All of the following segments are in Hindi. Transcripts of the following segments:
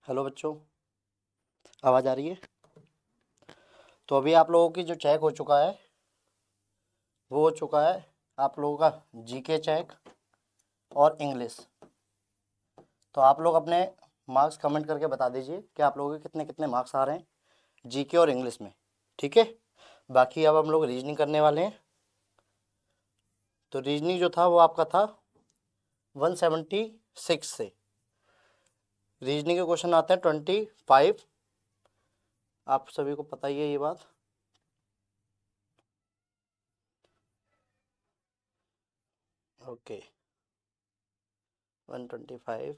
हेलो बच्चों, आवाज़ आ रही है। तो अभी आप लोगों की जो चेक हो चुका है वो हो चुका है आप लोगों का जीके चेक और इंग्लिश। तो आप लोग अपने मार्क्स कमेंट करके बता दीजिए कि आप लोगों के कितने कितने मार्क्स आ रहे हैं जीके और इंग्लिश में। ठीक है, बाकी अब हम लोग रीजनिंग करने वाले हैं। तो रीजनिंग जो था वो आपका था 176 से। रीजनिंग के क्वेश्चन आते हैं 25। आप सभी को पता ही है ये बात। ओके, 125।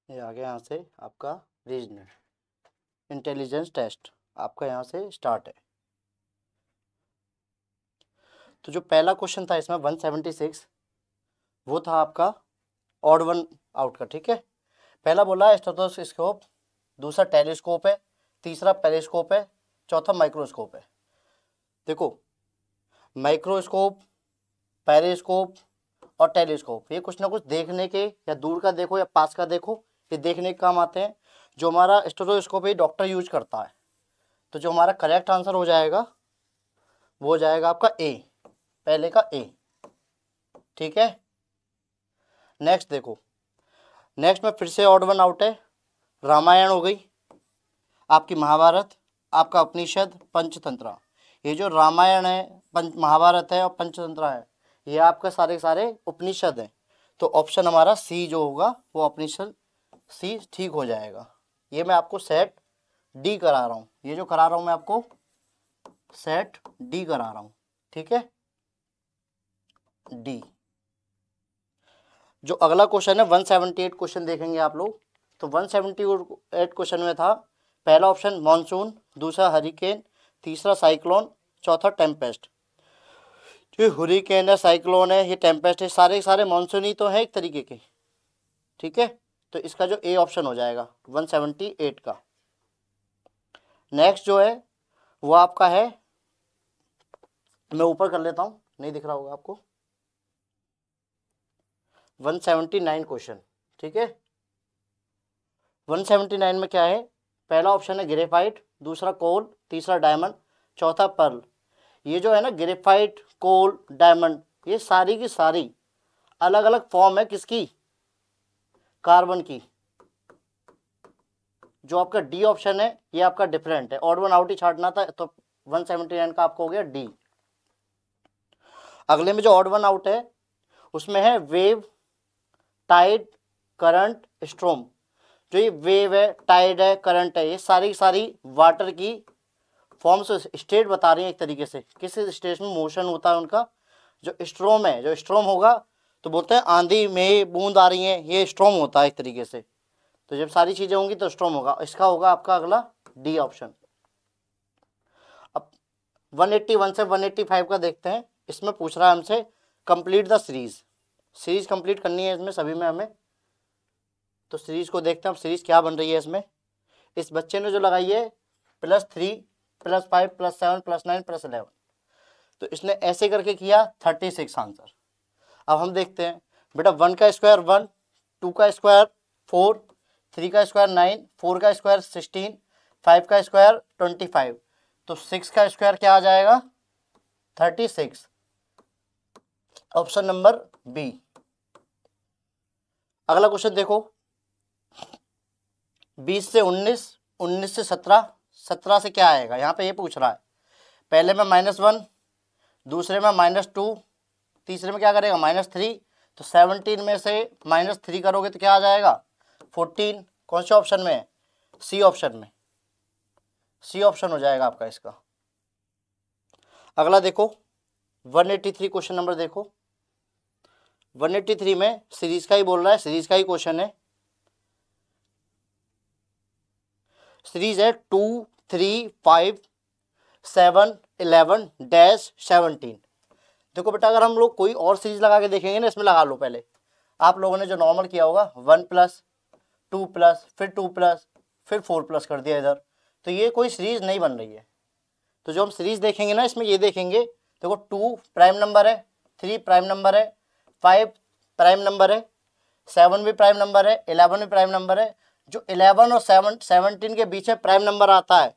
ये आ गया यहाँ से आपका रीजनिंग इंटेलिजेंस टेस्ट, आपका यहाँ से स्टार्ट है। तो जो पहला क्वेश्चन था इसमें 176 वो था आपका ऑड वन आउट का। ठीक है, पहला बोला है स्टेथोस्कोप, दूसरा टेलीस्कोप है, तीसरा पेरिस्कोप है, चौथा माइक्रोस्कोप है। देखो, माइक्रोस्कोप, पेरिस्कोप और टेलीस्कोप ये कुछ ना कुछ देखने के, या दूर का देखो या पास का देखो, ये देखने के काम आते हैं। जो हमारा स्टेथोस्कोप है डॉक्टर यूज करता है। तो जो हमारा करेक्ट आंसर हो जाएगा वो हो जाएगा आपका ए, पहले का ए। ठीक है, नेक्स्ट देखो, नेक्स्ट में फिर से ऑड वन आउट है। रामायण हो गई, आपकी महाभारत, आपका उपनिषद, पंचतंत्र। ये जो रामायण है, महाभारत है और पंचतंत्र है, ये आपका सारे सारे उपनिषद हैं। तो ऑप्शन हमारा सी जो होगा वो उपनिषद सी ठीक हो जाएगा। ये मैं आपको सेट डी करा रहा हूँ, ये जो करा रहा हूँ मैं आपको सेट डी करा रहा हूँ। ठीक है, डी। जो अगला क्वेश्चन है 178 क्वेश्चन देखेंगे आप लोग। तो 178 क्वेश्चन में था पहला ऑप्शन मॉनसून, दूसरा हरिकेन, तीसरा साइक्लोन, चौथा टेम्पेस्ट। जो हरिकेन है, साइक्लोन है, ये टेम्पेस्ट है, सारे सारे मॉनसून ही तो है एक तरीके के। ठीक है, तो इसका जो ए ऑप्शन हो जाएगा 178 का। नेक्स्ट जो है वो आपका है, मैं ऊपर कर लेता हूँ, नहीं दिख रहा होगा आपको, 179 क्वेश्चन। ठीक है, 179 में क्या है, पहला ऑप्शन है ग्रेफाइट, दूसरा कोल, तीसरा डायमंड, चौथा पर्ल। ये जो है ना ग्रेफाइट, कोल, डायमंड, ये सारी की सारी अलग अलग फॉर्म है किसकी, कार्बन की। जो आपका डी ऑप्शन है ये आपका डिफरेंट है, ऑड वन आउट ही छाटना था, तो 179 का आपको हो गया डी। अगले में जो ऑड वन आउट है उसमें है वेव, टाइड, करंट, स्ट्रोम। जो ये वेव है, टाइड है, करंट है, ये सारी सारी वाटर की फॉर्म्स, स्टेट बता रही है एक तरीके से, किस स्टेट में मोशन होता है उनका। जो स्ट्रोम है, जो स्ट्रोम होगा तो बोलते हैं आंधी में बूंद आ रही है, ये स्ट्रोम होता है एक तरीके से। तो जब सारी चीजें होंगी तो स्ट्रोम होगा, इसका होगा आपका अगला डी ऑप्शन। अब 181 से 185 का देखते हैं। इसमें पूछ रहा है हमसे complete the series, series complete करनी है इसमें सभी में हमें। तो सीरीज को देखते हैं, अब सीरीज क्या बन रही है इसमें। इस बच्चे ने जो लगाई है +3 +5 +7 +9 +11, तो इसने ऐसे करके किया 36 आंसर। अब हम देखते हैं बेटा, 1 का स्क्वायर 1, 2 का स्क्वायर 4, 3 का स्क्वायर 9, 4 का स्क्वायर 16, 5 का स्क्वायर 25, तो 6 का स्क्वायर क्या आ जाएगा 36। Option number B. अगला क्वेश्चन देखो, 20 से 19, 19 से 17, 17 से क्या आएगा, यहाँ पे ये पूछ रहा है। पहले में -1, दूसरे में -2, तीसरे में क्या करेगा -3, तो 17 में से -3 करोगे तो क्या आ जाएगा 14। कौन से ऑप्शन में है, सी ऑप्शन में, सी ऑप्शन हो जाएगा आपका इसका। अगला देखो 183 क्वेश्चन नंबर देखो, 183 में सीरीज का ही बोल रहा है, सीरीज का ही क्वेश्चन है। सीरीज है 2 3 5 7 11 -17। देखो बेटा, अगर हम लोग कोई और सीरीज लगा के देखेंगे ना, इसमें लगा लो पहले, आप लोगों ने जो नॉर्मल किया होगा 1+, 2+, फिर 2+, फिर 4+ कर दिया इधर, तो ये कोई सीरीज नहीं बन रही है। तो जो हम सीरीज देखेंगे ना इसमें ये देखेंगे, देखो 2 प्राइम नंबर है, 3 प्राइम नंबर है, 5 प्राइम नंबर है, 7 भी प्राइम नंबर है, 11 भी प्राइम नंबर है। जो 11 और 17 के बीच में प्राइम नंबर आता है,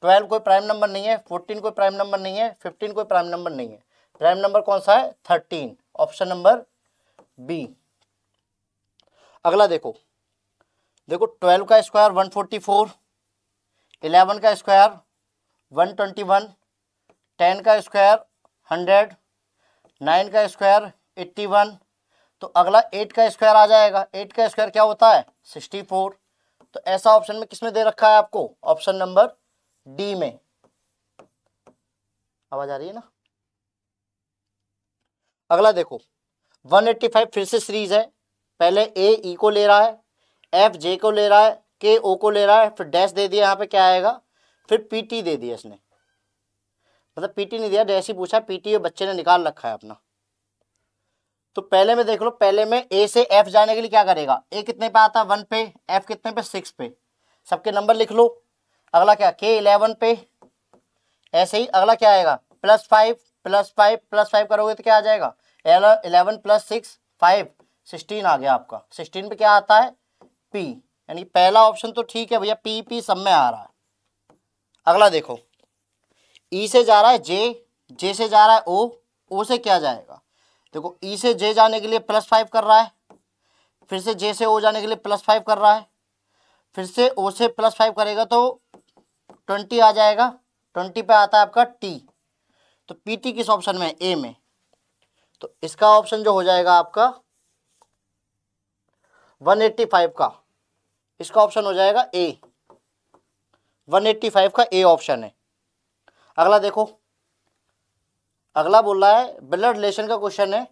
12 कोई प्राइम नंबर नहीं है, 14 कोई प्राइम नंबर नहीं है, 15 कोई प्राइम नंबर नहीं है। प्राइम नंबर कौन सा है? 13, ऑप्शन नंबर बी। अगला देखो 12 का स्क्वायर 144, 11 का स्क्वायर 121, 10 का स्क्वायर 100, 9 का स्क्वायर 81। तो अगला 8 का स्क्वायर आ जाएगा। 8 का स्क्वायर क्या होता है? 64। तो ऐसा ऑप्शन में किसमें दे रखा है आपको? ऑप्शन नंबर डी में। आवाज आ रही है ना? अगला देखो 185 फिर से सीरीज है। पहले ए ई को ले रहा है, एफ जे को ले रहा है, के ओ को ले रहा है, फिर डैश दे दिया, यहाँ पे क्या आएगा? फिर पीटी दे दिया इसने, मतलब पीटी नहीं दिया, डैश ही पूछा, पीटी बच्चे ने निकाल रखा है अपना। तो पहले में देख लो, पहले में ए से एफ जाने के लिए क्या करेगा? ए कितने पे आता है? 1 पे, एफ कितने पे? 6 पे। सबके नंबर लिख लो। अगला क्या? के 11 पे। ऐसे ही अगला क्या आएगा? +5 +5 +5 करोगे तो क्या आ जाएगा? 11 + 6 5 16 आ गया आपका। 16 पे क्या आता है? पी। यानी पहला ऑप्शन तो ठीक है भैया, पी पी सब में आ रहा है। अगला देखो ई से जा रहा है जे, जे से जा रहा है ओ, ओ से क्या जाएगा? देखो ई से जे जाने के लिए +5 कर रहा है, फिर से जे से ओ जाने के लिए +5 कर रहा है, फिर से ओ से +5 करेगा तो 20 आ जाएगा। 20 पे आता है आपका टी। तो पीटी किस ऑप्शन में? ए में। तो इसका ऑप्शन जो हो जाएगा आपका 185 का, इसका ऑप्शन हो जाएगा ए। 185 का ए ऑप्शन है। अगला देखो, अगला बोल रहा है ब्लड रिलेशन का क्वेश्चन है।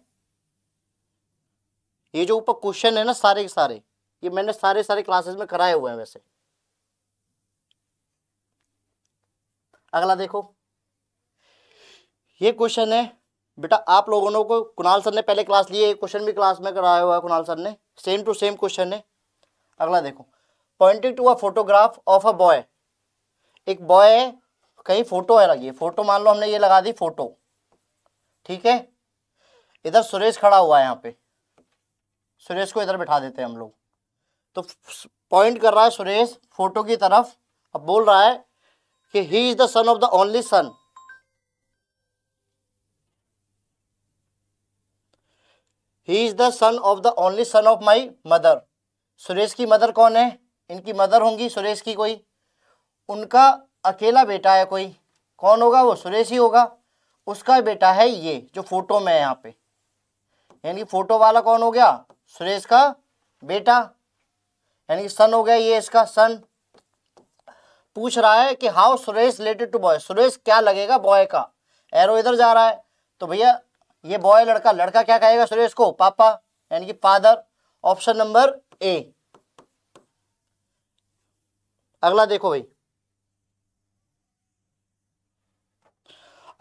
ये जो ऊपर क्वेश्चन है ना सारे के सारे, ये मैंने सारे क्लासेस में कराए हुए हैं वैसे। अगला देखो, ये क्वेश्चन है बेटा, आप लोगों ने को कुणाल सर ने पहले क्लास ली है, क्वेश्चन भी क्लास में कराया हुआ है कुणाल सर ने, सेम टू सेम क्वेश्चन है। अगला देखो, pointing to a photograph of a boy. एक बॉय है, कहीं फोटो है लगी, फोटो मान लो हमने ये लगा दी फोटो, ठीक है। इधर सुरेश खड़ा हुआ है, यहाँ पे सुरेश को इधर बिठा देते हैं हम लोग। तो पॉइंट कर रहा है सुरेश फोटो की तरफ, अब बोल रहा है कि he is the son of the only son, he is the son of the only son of my mother. Suresh की मदर कौन है? इनकी मदर होंगी सुरेश की कोई, उनका अकेला बेटा है कोई, कौन होगा? वो सुरेश ही होगा। उसका बेटा है ये जो फोटो में है यहाँ पे, यानी फोटो वाला कौन हो गया? सुरेश का बेटा, यानी सन हो गया ये इसका सन। पूछ रहा है कि how Suresh related to boy, Suresh क्या लगेगा बॉय का। एरो इधर जा रहा है तो भैया ये बॉय लड़का, लड़का क्या कहेगा सुरेश को? पापा, यानी कि फादर। Option number A. अगला देखो भाई,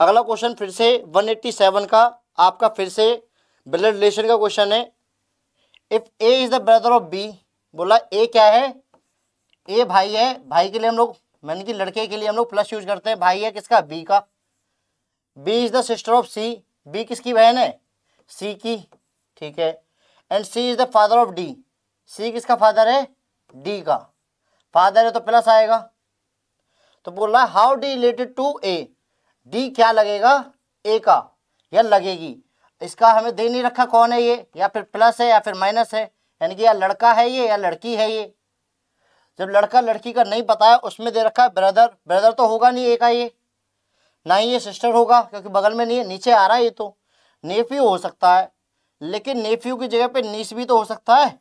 अगला क्वेश्चन फिर से 187 का आपका, फिर से ब्लड रिलेशन का क्वेश्चन है। If A is the brother of B, बोला ए क्या है? ए भाई है, भाई के लिए हम लोग, यानी कि लड़के के लिए हम लोग प्लस यूज करते हैं, भाई है किसका? बी का। B is the sister of C, B किसकी बहन है? सी की, ठीक है। And C is the father of D, C किसका फादर है? डी का। फादर है तो प्लस आएगा। तो बोल रहा है how D related to A, D क्या लगेगा? ए का, या लगेगी। इसका हमें दे नहीं रखा कौन है ये, या फिर प्लस है या फिर माइनस है, यानी कि या लड़का है ये या लड़की है ये। जब लड़का लड़की का नहीं पता है, उसमें दे रखा है ब्रदर, ब्रदर तो होगा नहीं ए का ये, ना ही ये सिस्टर होगा क्योंकि बगल में नहीं है, नीचे आ रहा है ये तो। नेफ्यू हो सकता है, लेकिन नेफ्यू की जगह पे नीस भी तो हो सकता है।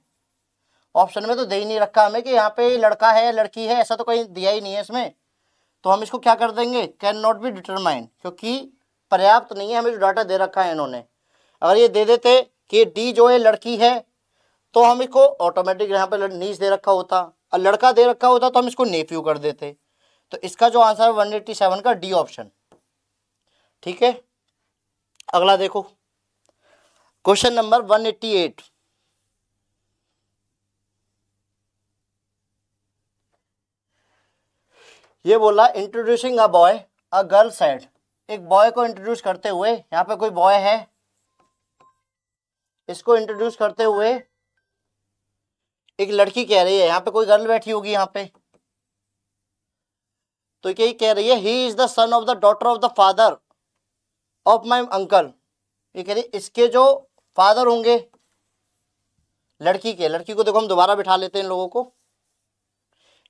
ऑप्शन में तो दे ही नहीं रखा हमें कि यहाँ पे लड़का है या लड़की है, ऐसा तो कहीं दिया ही नहीं है इसमें। तो हम इसको क्या कर देंगे? कैन नॉट बी डिटरमाइन, क्योंकि पर्याप्त नहीं है हमें जो डाटा दे रखा है इन्होंने। अगर ये दे देते कि डी जो है लड़की है तो हम इसको ऑटोमेटिक यहाँ पे नीस दे रखा होता, और लड़का दे रखा होता तो हम इसको नेफ्यू कर देते। तो इसका जो आंसर है 187 का डी ऑप्शन, ठीक है। अगला देखो क्वेश्चन नंबर 188। ये बोला introducing a boy a girl said, एक बॉय को इंट्रोड्यूस करते हुए, यहाँ पे कोई बॉय है, इसको इंट्रोड्यूस करते हुए एक लड़की कह रही है, यहाँ पे कोई गर्ल बैठी होगी यहाँ पे, तो यही कह रही है he is the son of the daughter of the father of my uncle. ये कह रही इसके जो फादर होंगे लड़की के, लड़की को देखो हम दोबारा बिठा लेते हैं इन लोगों को,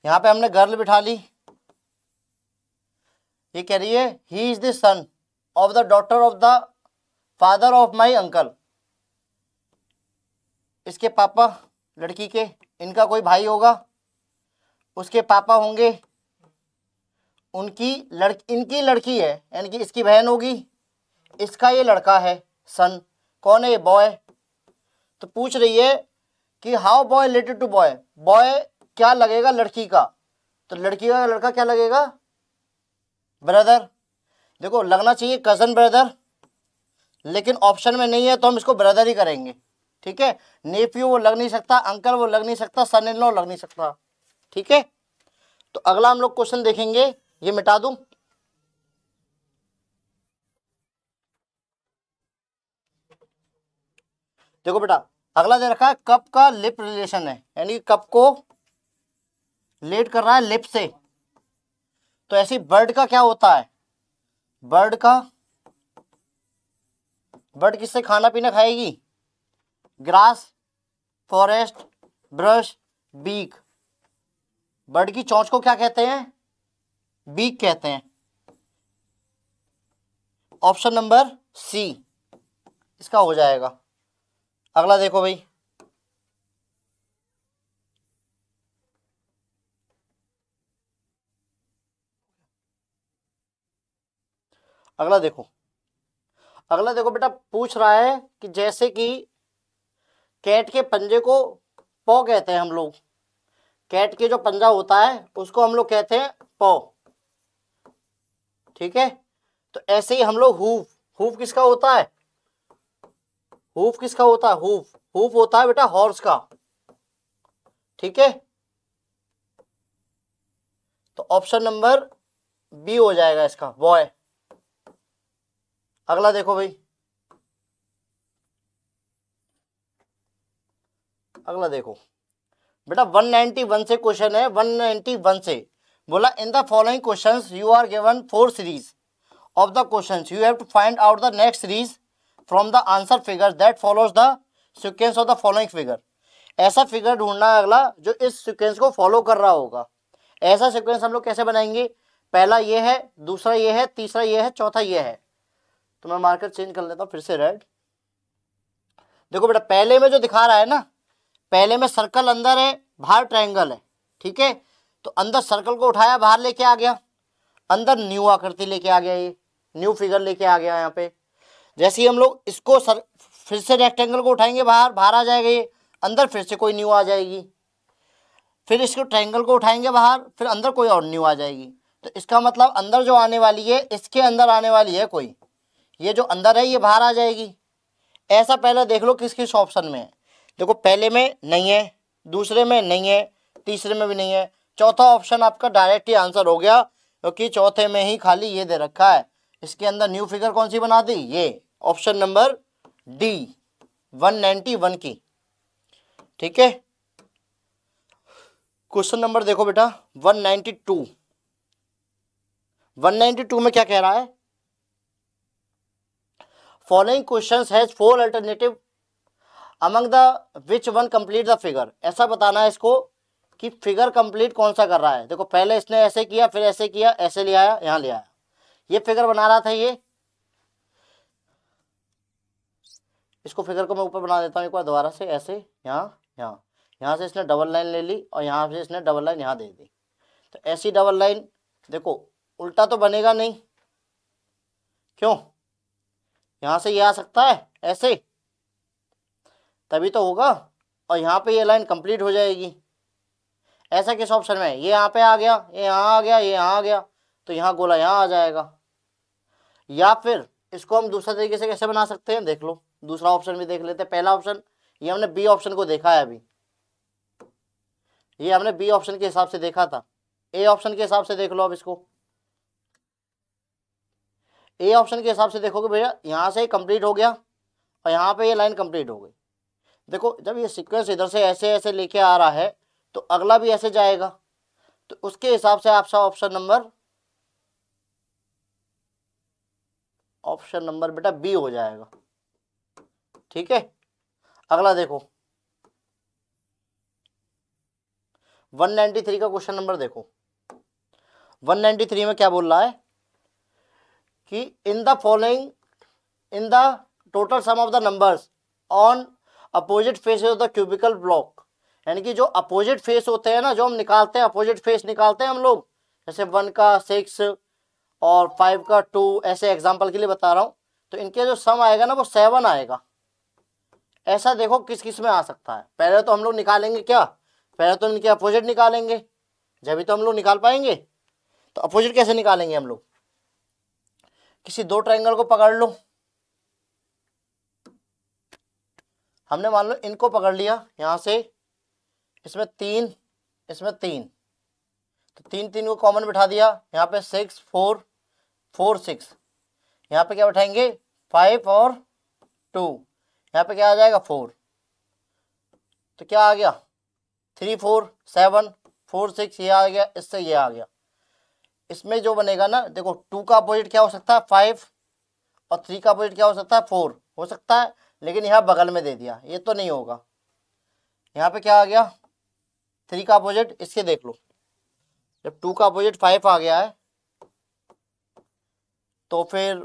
यहाँ पे हमने गर्ल बिठा ली। ये कह रही है he is the son of the daughter of the father of my uncle, इसके पापा लड़की के, इनका कोई भाई होगा, उसके पापा होंगे, इनकी लड़की है यानी कि इसकी बहन होगी, इसका ये लड़का है सन, कौन है ये बॉय। तो पूछ रही है कि how boy related to boy, boy क्या लगेगा लड़की का, तो लड़की का लड़का क्या लगेगा ब्रदर। देखो लगना चाहिए कजन ब्रदर, लेकिन ऑप्शन में नहीं है तो हम इसको ब्रदर ही करेंगे, ठीक है। नेफ्यू वो लग नहीं सकता, अंकल वो लग नहीं सकता, सन इन लॉ लग नहीं सकता, ठीक है। तो अगला हम लोग क्वेश्चन देखेंगे, ये मिटा दूं, देखो बेटा अगला दे रखा है कप का लिप रिलेशन है, यानी कप को लेट कर रहा है लिप से। तो ऐसी बर्ड का क्या होता है, बर्ड किससे खाना पीना खाएगी, grass, forest, brush, beak. Bird की चोंच को क्या कहते हैं, बीक कहते हैं। ऑप्शन नंबर सी इसका हो जाएगा। अगला देखो भाई, अगला देखो बेटा, पूछ रहा है कि जैसे कि कैट के पंजे को पॉ कहते हैं हम लोग, कैट के जो पंजा होता है उसको हम लोग कहते हैं पॉ, ठीक है। तो ऐसे ही हम लोग हूफ किसका होता है, हूफ होता है बेटा हॉर्स का, ठीक है। तो ऑप्शन नंबर बी हो जाएगा इसका, बॉय। अगला देखो भाई, अगला देखो बेटा 191 से क्वेश्चन है, 191 से बोला in the following questions you are given 4 series of the questions, you have to find out the next series from the answer figure that follows the sequence of the following figure. ऐसा फिगर ढूंढना है अगला जो इस सीक्वेंस को फॉलो कर रहा होगा। ऐसा सीक्वेंस हम लोग कैसे बनाएंगे, पहला ये है, दूसरा ये है, तीसरा ये है, चौथा ये है। तो मैं मार्कर चेंज कर लेता हूँ फिर से रेड। देखो बेटा पहले में जो दिखा रहा है ना, पहले में सर्कल अंदर है, बाहर ट्रायंगल है, ठीक है। तो अंदर सर्कल को उठाया, बाहर लेके आ गया, अंदर न्यू आकृति लेके आ गया, ये न्यू फिगर लेके आ गया यहाँ पे। जैसे ही हम लोग इसको फिर से रेक्टेंगल को उठाएंगे, बाहर आ जाएगा ये, अंदर फिर से कोई न्यू आ जाएगी। फिर इसको ट्रायंगल को उठाएंगे बाहर, फिर अंदर कोई और न्यू आ जाएगी। तो इसका मतलब अंदर जो आने वाली है, इसके अंदर आने वाली है कोई, ये जो अंदर है ये बाहर आ जाएगी। ऐसा पहले देख लो किस किस ऑप्शन में है। देखो पहले में नहीं है, दूसरे में नहीं है, तीसरे में भी नहीं है, चौथा ऑप्शन आपका डायरेक्ट ही आंसर हो गया, क्योंकि चौथे में ही खाली ये दे रखा है। इसके अंदर न्यू फिगर कौन सी बना दी, ये ऑप्शन नंबर डी 191 की, ठीक है। क्वेश्चन नंबर देखो बेटा 192 में क्या कह रहा है, following questions has 4 alternative among the which one complete the figure. ऐसा बताना है इसको कि फिगर कंप्लीट कौन सा कर रहा है। देखो पहले इसने ऐसे किया, फिर ऐसे किया, ऐसे ले आया, यहाँ ले आया, ये फिगर बना रहा था ये। इसको फिगर को मैं ऊपर बना देता हूँ एक बार दोबारा से, ऐसे यहाँ से इसने डबल लाइन ले ली और यहाँ से इसने डबल लाइन यहाँ दे दी। तो ऐसी डबल लाइन देखो उल्टा तो बनेगा नहीं, क्यों, यहाँ से ये आ सकता है ऐसे, तभी तो होगा, और यहाँ पे ये लाइन कंप्लीट हो जाएगी। ऐसा किस ऑप्शन में है, ये यहाँ पे आ गया, ये यहाँ आ गया, ये यहाँ आ गया, तो यहाँ गोला यहाँ आ जाएगा। या फिर इसको हम दूसरा तरीके से कैसे बना सकते हैं, देख लो, दूसरा ऑप्शन भी देख लेते हैं। पहला ऑप्शन ये हमने बी ऑप्शन को देखा है अभी, ये हमने बी ऑप्शन के हिसाब से देखा था, ए ऑप्शन के हिसाब से देख लो अब इसको। ए ऑप्शन के हिसाब से देखोगे भैया यहाँ से कंप्लीट हो गया और यहाँ पे ये लाइन कंप्लीट हो गई। देखो जब ये सीक्वेंस इधर से ऐसे ऐसे लेके आ रहा है तो अगला भी ऐसे जाएगा, तो उसके हिसाब से आपका ऑप्शन नंबर बेटा बी हो जाएगा। ठीक है, अगला देखो 193 का क्वेश्चन नंबर देखो। 193 में क्या बोल रहा है कि इन the following in the total sum of the numbers on opposite face of the cubical block, यानी कि जो अपोजिट फेस होते हैं ना, जो हम निकालते हैं अपोजिट फेस निकालते हैं हम लोग, जैसे 1 का 6 और 5 का 2, ऐसे एग्जांपल के लिए बता रहा हूँ, तो इनके जो सम आएगा ना वो 7 आएगा। ऐसा देखो किस किस में आ सकता है। पहले तो हम लोग निकालेंगे क्या, पहले तो इनके अपोजिट निकालेंगे, जब भी तो हम लोग निकाल पाएंगे। तो अपोजिट कैसे निकालेंगे हम लोग, किसी दो ट्रायंगल को पकड़ लो, हमने मान लो इनको पकड़ लिया यहाँ से, इसमें 3 इसमें 3, तो 3 3 को कॉमन बिठा दिया, यहाँ पे 6 4 4 6, यहाँ पे क्या बिठाएंगे 5 और 2, यहाँ पे क्या आ जाएगा 4, तो क्या आ गया 3 4 7 4 6, ये आ गया, इससे ये आ गया। इसमें जो बनेगा ना, देखो 2 का अपोजिट क्या हो सकता है 5 और 3 का अपोजिट क्या हो सकता है 4 हो सकता है, लेकिन यहाँ बगल में दे दिया, ये तो नहीं होगा। यहाँ पे क्या आ गया 3 का अपोजिट, इसके देख लो, जब 2 का अपोजिट 5 आ गया है तो फिर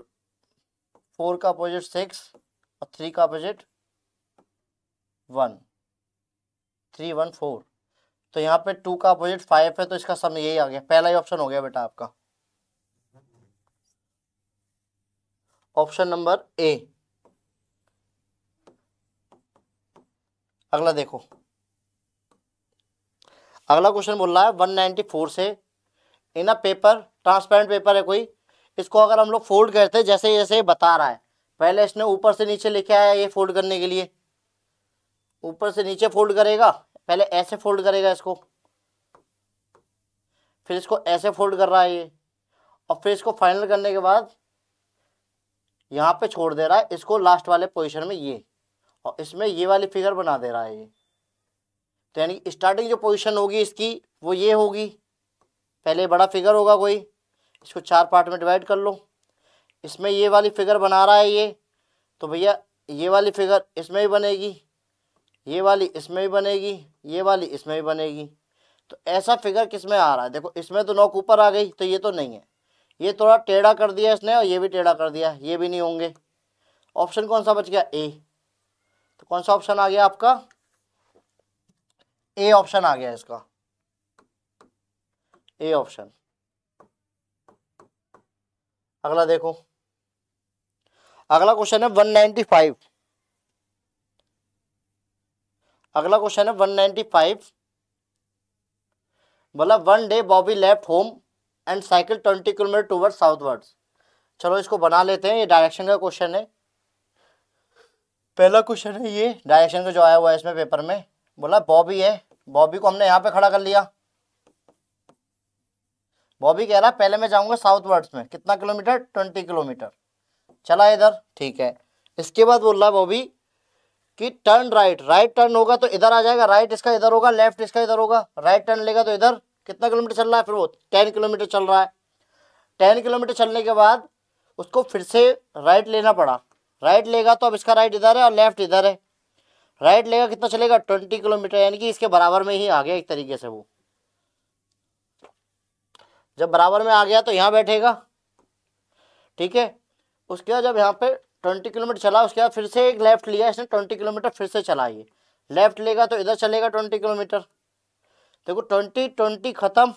4 का अपोजिट 6 और 3 का अपोजिट 1, 3 1 4, तो यहाँ पे 2 का अपोजिट 5 है, तो इसका सम यही आ गया, पहला ही ऑप्शन हो गया बेटा आपका, ऑप्शन नंबर ए। अगला देखो, अगला क्वेश्चन बोल रहा है 194 से, इन अ पेपर, ट्रांसपेरेंट पेपर है कोई, इसको अगर हम लोग फोल्ड करते हैं जैसे जैसे बता रहा है, पहले इसने ऊपर से नीचे लिखे आया ये फोल्ड करने के लिए, ऊपर से नीचे फोल्ड करेगा, पहले ऐसे फोल्ड करेगा इसको, फिर इसको ऐसे फोल्ड कर रहा है ये, और फिर इसको फाइनल करने के बाद यहाँ पे छोड़ दे रहा है इसको लास्ट वाले पोजीशन में ये, और इसमें ये वाली फिगर बना दे रहा है ये। तो यानी स्टार्टिंग जो पोजीशन होगी इसकी वो ये होगी, पहले बड़ा फिगर होगा कोई, इसको 4 पार्ट में डिवाइड कर लो, इसमें ये वाली फिगर बना रहा है ये, तो भैया ये वाली फिगर इसमें भी बनेगी, ये वाली इसमें भी बनेगी, ये वाली इसमें भी बनेगी। तो ऐसा फिगर किस में आ रहा है, देखो इसमें तो नॉक ऊपर आ गई, तो ये तो नहीं है, ये थोड़ा टेढ़ा कर दिया इसने और ये भी टेढ़ा कर दिया, ये भी नहीं होंगे। ऑप्शन कौन सा बच गया ए, तो कौन सा ऑप्शन आ गया आपका, ए ऑप्शन आ गया इसका, ए ऑप्शन। अगला देखो, अगला क्वेश्चन है 195, अगला क्वेश्चन है 195, बोला 1 day Bobby left home and cycle 20 kilometre toward southwards. चलो इसको बना लेते हैं, ये डायरेक्शन का क्वेश्चन है, पहला क्वेश्चन है ये डायरेक्शन का जो आया हुआ है इसमें पेपर में। बोला बॉबी है, बॉबी को हमने यहाँ पे खड़ा कर लिया, बॉबी कह रहा है पहले मैं जाऊंगा साउथवर्ड्स में, कितना किलोमीटर 20 किलोमीटर, चला इधर, ठीक है। इसके बाद बोल रहा है बॉबी कि टर्न राइट, राइट टर्न होगा तो इधर आ जाएगा, राइट इसका इधर होगा, लेफ्ट इसका इधर होगा, राइट टर्न लेगा तो इधर, कितना किलोमीटर चल रहा है, फिर वो 10 किलोमीटर चल रहा है। 10 किलोमीटर चलने के बाद उसको फिर से राइट लेना पड़ा, राइट लेगा तो अब इसका राइट इधर है और लेफ्ट इधर है, राइट लेगा कितना चलेगा 20 किलोमीटर, यानी कि इसके बराबर में ही आ गया एक तरीके से। वो जब बराबर में आ गया तो यहाँ बैठेगा, ठीक है। उसके बाद जब यहाँ पे 20 किलोमीटर चला, उसके बाद फिर से एक लेफ्ट लिया इसने, 20 किलोमीटर फिर से चला, ये लेफ्ट लेगा तो इधर चलेगा 20 किलोमीटर। देखो 20 20 खत्म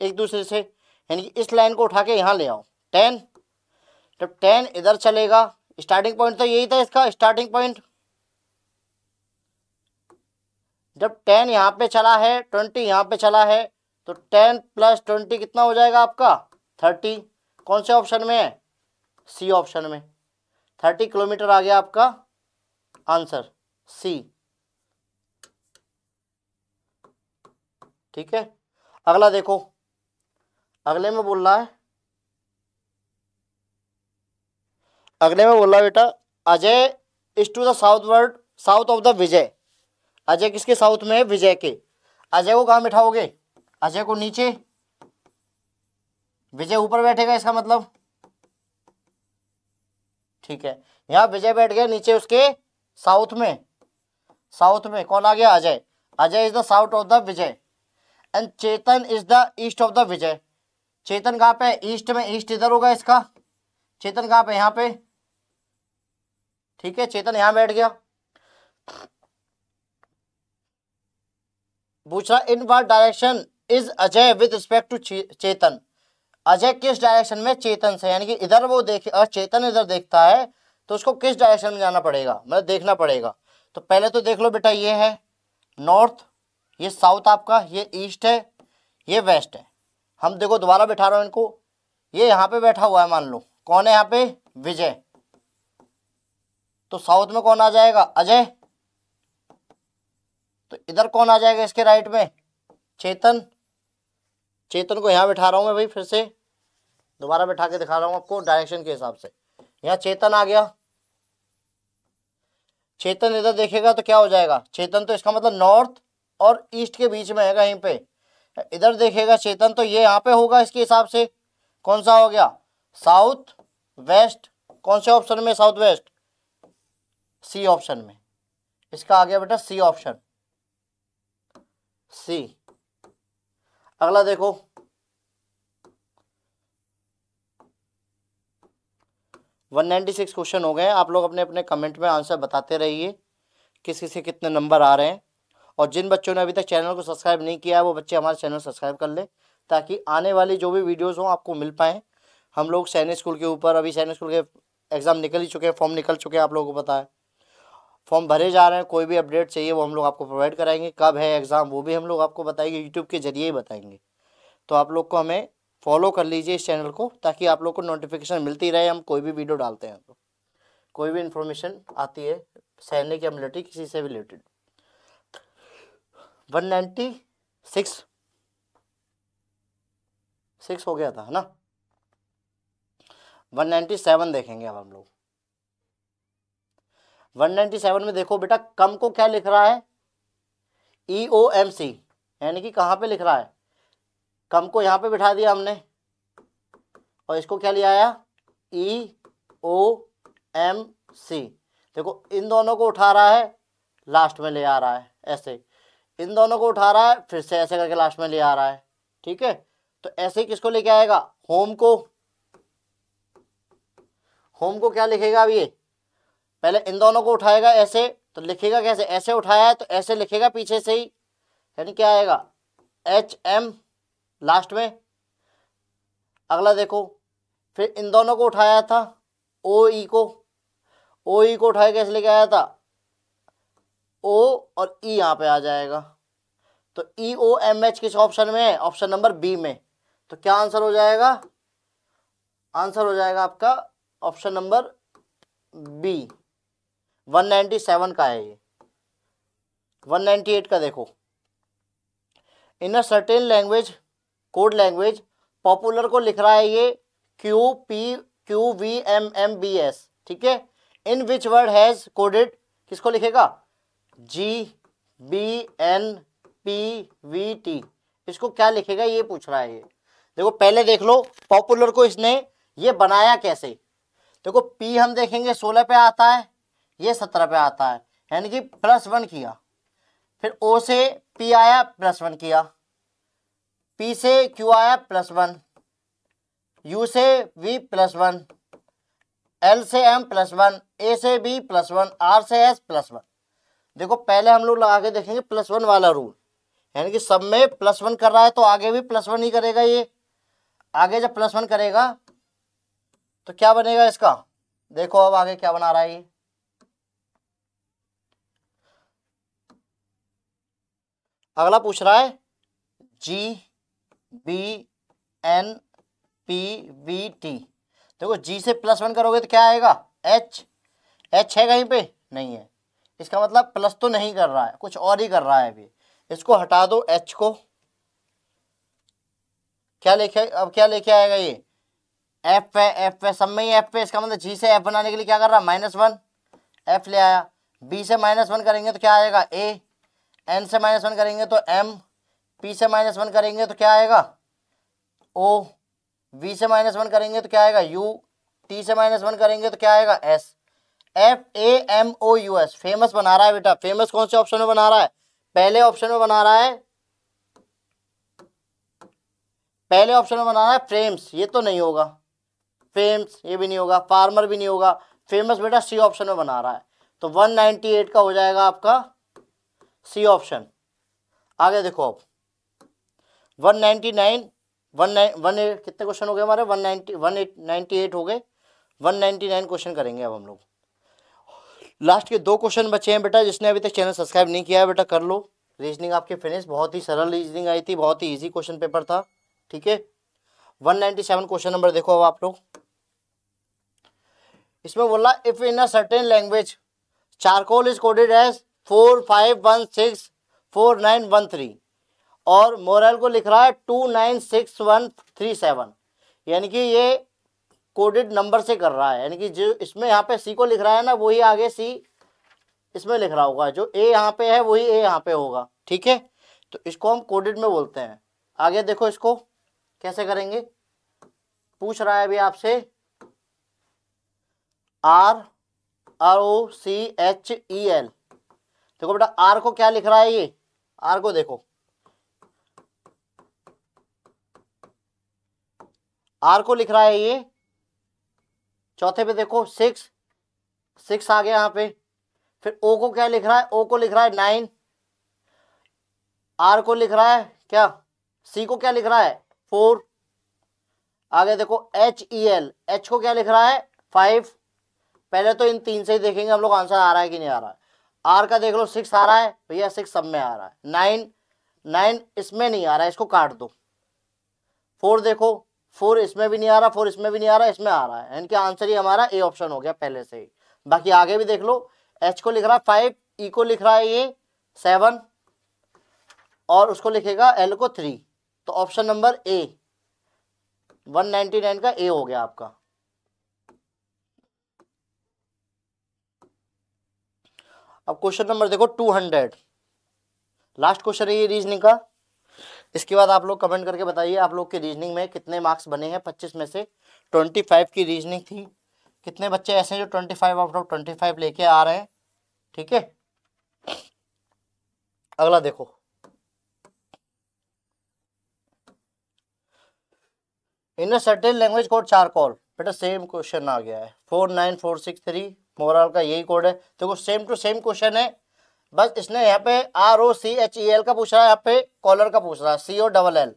एक दूसरे से, यानी कि इस लाइन को उठा के यहाँ ले आओ 10, जब 10 इधर चलेगा, स्टार्टिंग पॉइंट तो यही था इसका स्टार्टिंग पॉइंट, जब 10 यहाँ पे चला है 20 यहाँ पे चला है, तो 10 + 20 कितना हो जाएगा आपका 30, कौन से ऑप्शन में है, सी ऑप्शन में, 30 किलोमीटर आ गया आपका आंसर सी, ठीक है। अगला देखो, अगले में बोल रहा है अगले में बोला बेटा Ajay is to the southward, south of the Vijay. Ajay किसके साउथ में है? विजय के। अजय को कहाँ बिठाओगे? अजय को नीचे, विजय ऊपर बैठेगा, इसका मतलब ठीक है। यहाँ विजय बैठ गया नीचे उसके साउथ में, साउथ में कौन आ गया? Ajay. Ajay is the south of the Vijay and Chetan is the east of the Vijay. Chetan कहाँ पे? ईस्ट में। ईस्ट इधर होगा इसका। चेतन कहाँ पे? यहाँ पे, ठीक है। चेतन यहाँ बैठ गया। पूछ रहा in what direction is Ajay with respect to Chetan. Ajay किस डायरेक्शन में चेतन से, यानी कि इधर वो देखे, अगर चेतन इधर देखता है तो उसको किस डायरेक्शन में जाना पड़ेगा, मतलब देखना पड़ेगा। तो पहले तो देख लो बेटा, ये है नॉर्थ, ये साउथ आपका, ये ईस्ट है, ये वेस्ट है। हम देखो दोबारा बैठा रहा हूं इनको, ये यहाँ पे बैठा हुआ है, मान लो कौन है यहाँ पे? विजय। तो साउथ में कौन आ जाएगा? अजय। तो इधर कौन आ जाएगा इसके राइट में? चेतन। चेतन को यहाँ बैठा रहा हूं मैं भाई, फिर से दोबारा बैठा के दिखा रहा हूं आपको डायरेक्शन के हिसाब से। यहाँ चेतन आ गया। चेतन इधर देखेगा तो क्या हो जाएगा? चेतन तो इसका मतलब नॉर्थ और ईस्ट के बीच में है कहीं पे। इधर देखेगा चेतन तो ये यहाँ पे होगा इसके हिसाब से। कौन सा हो गया? South west. कौन से ऑप्शन में? साउथ वेस्ट, सी ऑप्शन में। इसका आ गया बेटा सी ऑप्शन, सी। अगला देखो, वन 196 क्वेश्चन हो गए। आप लोग अपने अपने कमेंट में आंसर बताते रहिए किस किस के कितने नंबर आ रहे हैं। और जिन बच्चों ने अभी तक चैनल को सब्सक्राइब नहीं किया है वो बच्चे हमारे चैनल सब्सक्राइब कर ले, ताकि आने वाली जो भी वीडियोस हों आपको मिल पाएँ। हम लोग सैनिक स्कूल के ऊपर, अभी सैनिक स्कूल के एग्ज़ाम निकल ही चुके हैं, फॉर्म निकल चुके हैं, आप लोगों को पता है, फॉर्म भरे जा रहे हैं। कोई भी अपडेट चाहिए वो हम लोग आपको प्रोवाइड कराएंगे। कब है एग्ज़ाम वो भी हम लोग आपको बताएंगे, यूट्यूब के जरिए ही बताएंगे। तो आप लोग को हमें फॉलो कर लीजिए इस चैनल को, ताकि आप लोग को नोटिफिकेशन मिलती रहे। हम कोई भी वीडियो डालते हैं तो कोई भी इन्फॉर्मेशन आती है सैनिक या मिलिट्री किसी से भी रिलेटेड। 196 हो गया था, है ना? 197 देखेंगे अब हम लोग। 197 में देखो बेटा, कम को क्या लिख रहा है? EOMC, यानी कि कहाँ पे लिख रहा है? कम को यहाँ पे बिठा दिया हमने, और इसको क्या ले आया? EOMC। देखो इन दोनों को उठा रहा है, लास्ट में ले आ रहा है ऐसे। इन दोनों को उठा रहा है, फिर से ऐसे करके लास्ट में ले आ रहा है, ठीक है। तो ऐसे ही किसको लेके आएगा? होम को। होम को क्या लिखेगा? अब ये पहले इन दोनों को उठाएगा ऐसे, तो लिखेगा कैसे? ऐसे उठाया है तो ऐसे लिखेगा पीछे से ही, यानी क्या आएगा? HM लास्ट में। अगला देखो, फिर इन दोनों को उठाया था, OE को। OE को उठाया कैसे लेके आया था? O और E यहाँ पे आ जाएगा। तो EOMH किस ऑप्शन में है? ऑप्शन नंबर बी में। तो क्या आंसर हो जाएगा? आंसर हो जाएगा आपका ऑप्शन नंबर बी। 197 का है ये। 198 का देखो, in a certain language, code language, popular को लिख रहा है ये QPQVMMBS, ठीक है। In which word has coded, किसको लिखेगा? GBNPVT। इसको क्या लिखेगा ये पूछ रहा है ये। देखो पहले देख लो पॉपुलर को इसने ये बनाया कैसे। देखो P हम देखेंगे 16 पे आता है, ये 17 पे आता है, यानी कि +1 किया। फिर O से P आया, +1 किया। P से Q आया, +1। U से V, +1। L से M, +1। A से B, +1। R से S, +1। देखो पहले हम लोग लगा के देखेंगे +1 वाला रूल, यानी कि सब में +1 कर रहा है तो आगे भी +1 ही करेगा ये। आगे जब +1 करेगा तो क्या बनेगा इसका? देखो अब आगे क्या बना रहा है ये। अगला पूछ रहा है GBNPVT। देखो G से +1 करोगे तो क्या आएगा? H है कहीं पे? नहीं है, इसका मतलब प्लस तो नहीं कर रहा है, कुछ और ही कर रहा है अभी। इसको हटा दो H को, क्या लेके, अब क्या लेके आएगा ये? एफ है, एफ है, सब में ही एफ है। इसका मतलब जी से एफ बनाने के लिए क्या कर रहा, -1 एफ ले आया। बी से -1 करेंगे तो क्या आएगा, ए। एन से -1 करेंगे तो एम। पी से -1 करेंगे तो क्या आएगा, ओ। वी से -1 करेंगे तो क्या आएगा, यू। टी से -1 करेंगे तो क्या आएगा, एस। FAMOUS फेमस बना रहा है बेटा। फेमस कौन से ऑप्शन में बना रहा है, पहले ऑप्शन में बना रहा है, पहले ऑप्शन में बना रहा है फ्रेम्स, ये तो नहीं होगा, फेम्स ये भी नहीं होगा, फार्मर भी नहीं होगा, फेमस बेटा सी ऑप्शन में बना रहा है। तो 198 का हो जाएगा आपका सी ऑप्शन। आगे देखो अब 199 कितने क्वेश्चन हो गए हमारे, 198 हो गए। 199 क्वेश्चन करेंगे अब हम लोग। लास्ट के 2 क्वेश्चन बचे हैं बेटा। जिसने अभी तक चैनल सब्सक्राइब नहीं किया है बेटा कर लो। रीजनिंग आपके फिनिश, बहुत ही सरल रीजनिंग आई थी, बहुत ही इजी क्वेश्चन पेपर था, ठीक है। 197 क्वेश्चन नंबर देखो अब आप लोग। इसमें बोला if in a certain language charcoal is coded as 45164913 और मोरल को लिख रहा है 296137, यानी कि ये कोडेड नंबर से कर रहा है, यानी कि जो इसमें यहाँ पे सी को लिख रहा है ना, वही आगे सी इसमें लिख रहा होगा, जो ए यहाँ पे है वही ए यहाँ पे होगा, ठीक है। तो इसको हम कोडेड में बोलते हैं। आगे देखो इसको कैसे करेंगे, पूछ रहा है अभी आपसे ROCHEL। देखो बेटा आर को क्या लिख रहा है, ये आर को देखो, आर को लिख रहा है ये चौथे पे देखो 6 आ गया यहाँ पे। फिर ओ को क्या लिख रहा है, ओ को लिख रहा है 9। आर को लिख रहा है क्या, सी को क्या लिख रहा है 4। आगे देखो HEL, एच को क्या लिख रहा है 5। पहले तो इन 3 से ही देखेंगे हम लोग आंसर आ रहा है कि नहीं आ रहा है। आर का देख लो 6 आ रहा है भैया, 6 सब में आ रहा है। 9 इसमें नहीं आ रहा है, इसको काट दो। 4 देखो 4 इसमें भी नहीं आ रहा, 4 इसमें भी नहीं आ रहा, इसमें आ रहा है, यानी कि आंसर ही हमारा ए ऑप्शन हो गया पहले से ही। बाकी आगे भी देख लो, एच को लिख रहा है 5, ई को लिख रहा है ये 7 और उसको लिखेगा एल को 3। तो ऑप्शन नंबर ए 199 का ए हो गया आपका। अब क्वेश्चन नंबर देखो 200, लास्ट क्वेश्चन है ये रीजनिंग का। इसके बाद आप लोग कमेंट करके बताइए आप लोग के रीजनिंग में कितने मार्क्स बने हैं। 25 में से 25 की रीजनिंग थी। कितने बच्चे ऐसे हैं जो 25 आउट ऑफ 25 लेके आ रहे हैं, ठीक है। अगला देखो, in a certain language code charcoal, बेटा सेम क्वेश्चन आ गया है 49463, मोरल का यही कोड है। देखो सेम टू सेम क्वेश्चन है, बस इसने यहाँ पे ROCHEL का पूछ रहा है, यहाँ पे कॉलर का पूछ रहा है COLL।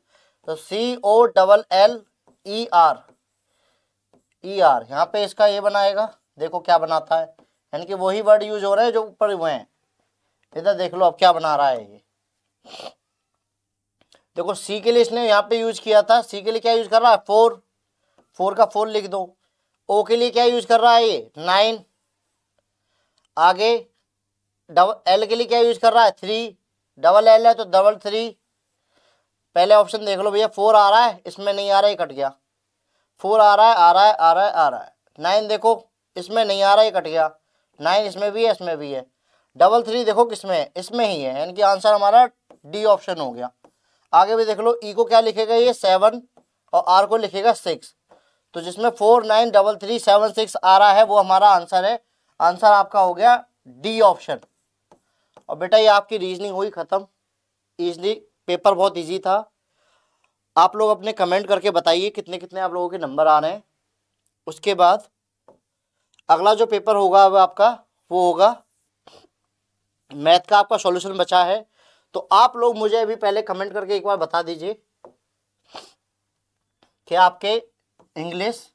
तो COLLER यहाँ पे इसका ये बनाएगा, देखो क्या बनाता है, यानी कि वही वर्ड यूज हो रहे हैं जो ऊपर हुए हैं। इधर देख लो अब क्या बना रहा है ये। देखो सी के लिए इसने यहाँ पे यूज किया था, सी के लिए क्या यूज कर रहा है 4 का 4 लिख दो। ओ के लिए क्या यूज कर रहा है ये 9। आगे एल के लिए क्या यूज कर रहा है 3, डबल एल है तो डबल 3। पहले ऑप्शन देख लो भैया 4 आ रहा है, इसमें नहीं आ रहा है, कट गया। 4 आ रहा है, आ रहा है, आ रहा है, आ रहा है। 9 देखो इसमें नहीं आ रहा है, कट गया। 9 इसमें भी है, इसमें भी है। डबल 3 देखो किसमें है, इसमें ही है, यानी कि आंसर हमारा डी ऑप्शन हो गया। आगे भी देख लो, ई को क्या लिखेगा ये 7 और आर को लिखेगा 6। तो जिसमें 4 9 डबल 3 7 6 आ रहा है वो हमारा आंसर है। आंसर आपका हो गया डी ऑप्शन। और बेटा ये आपकी रीजनिंग हुई खत्म। इजली पेपर बहुत इजी था। आप लोग अपने कमेंट करके बताइए कितने कितने आप लोगों के नंबर आ रहे हैं। उसके बाद अगला जो पेपर होगा अब आपका वो होगा मैथ का। आपका सॉल्यूशन बचा है, तो आप लोग मुझे अभी पहले कमेंट करके एक बार बता दीजिए कि आपके इंग्लिश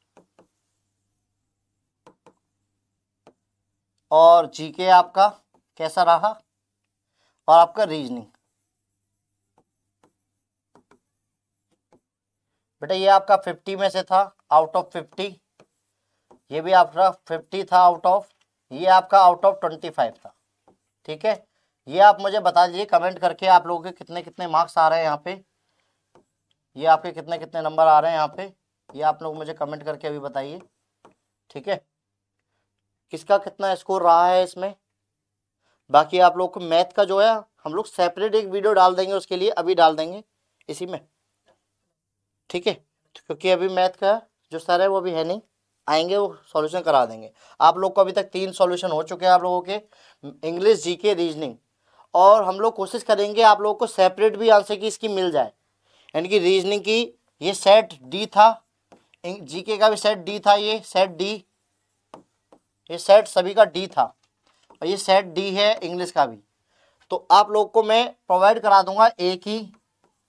और जीके आपका कैसा रहा और आपका रीजनिंग। बेटा ये आपका 50 में से था, आउट ऑफ 50। ये भी आपका 50 था आउट ऑफ, ये आपका आउट ऑफ 25 था, ठीक है। ये आप मुझे बता दीजिए कमेंट करके आप लोगों के कितने कितने मार्क्स आ रहे हैं यहाँ पे, ये आपके कितने कितने नंबर आ रहे हैं यहाँ पे। ये आप लोग मुझे कमेंट करके अभी बताइए, ठीक है, किसका कितना स्कोर रहा है इसमें। बाकी आप लोग को मैथ का जो है हम लोग सेपरेट एक वीडियो डाल देंगे उसके लिए, अभी डाल देंगे इसी में, ठीक है, क्योंकि अभी मैथ का जो सर है वो भी है नहीं, आएंगे वो सॉल्यूशन करा देंगे। आप लोग को अभी तक 3 सॉल्यूशन हो चुके हैं आप लोगों के, इंग्लिश, जीके, रीजनिंग, और हम लोग कोशिश करेंगे आप लोगों को सेपरेट भी आंसर की इसकी मिल जाए, यानी कि रीजनिंग की ये सेट डी था, जीके का भी सेट डी था, ये सेट डी, ये सेट सभी का डी था, और ये सेट डी है इंग्लिश का भी। तो आप लोग को मैं प्रोवाइड करा दूंगा ए की,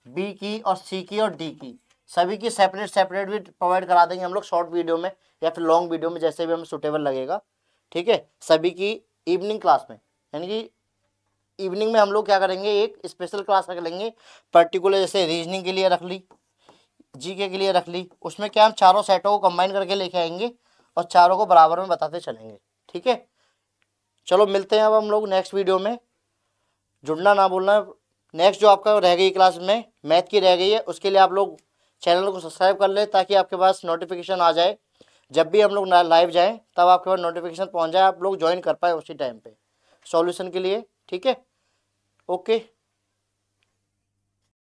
बी की और सी की और डी की, सभी की सेपरेट सेपरेट भी प्रोवाइड करा देंगे हम लोग शॉर्ट वीडियो में या फिर लॉन्ग वीडियो में, जैसे भी हमें सूटेबल लगेगा, ठीक है, सभी की इवनिंग क्लास में। यानी कि इवनिंग में हम लोग क्या करेंगे, एक स्पेशल क्लास रख लेंगे पर्टिकुलर, जैसे रीजनिंग के लिए रख ली, जीके के लिए रख ली, उसमें क्या हम चारों सेटों को कंबाइन करके लेके आएंगे और चारों को बराबर में बताते चलेंगे, ठीक है। चलो मिलते हैं अब हम लोग नेक्स्ट वीडियो में, जुड़ना ना भूलना। नेक्स्ट जो आपका रह गई क्लास में मैथ की रह गई है, उसके लिए आप लोग चैनल को सब्सक्राइब कर ले ताकि आपके पास नोटिफिकेशन आ जाए, जब भी हम लोग लाइव जाएं तब आपके पास नोटिफिकेशन पहुंच जाए, आप लोग ज्वाइन कर पाए उसी टाइम पे सॉल्यूशन के लिए, ठीक है। ओके।